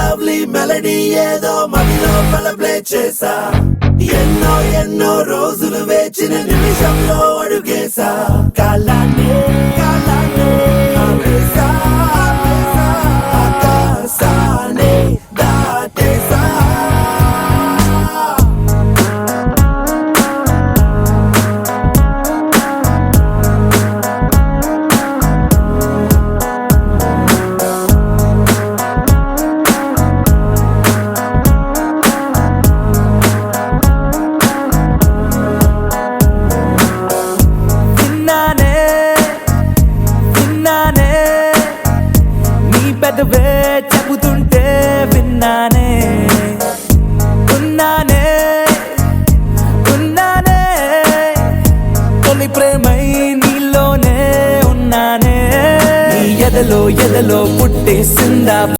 lovely melody ఏదో మదిలో play చేసా ఎన్నో ఎన్నో రోజులు వేచిన నిమిషంలో అడుగేసా కాలాన్ని ఆపేసా ఆకాశాన్ని దాటేసా పెదవే చెబుతుంటే విన్నానే ఉన్నానే తొలి ప్రేమై నీలోనే ఉన్నానే నీ ఎదలో పుట్టేసిందా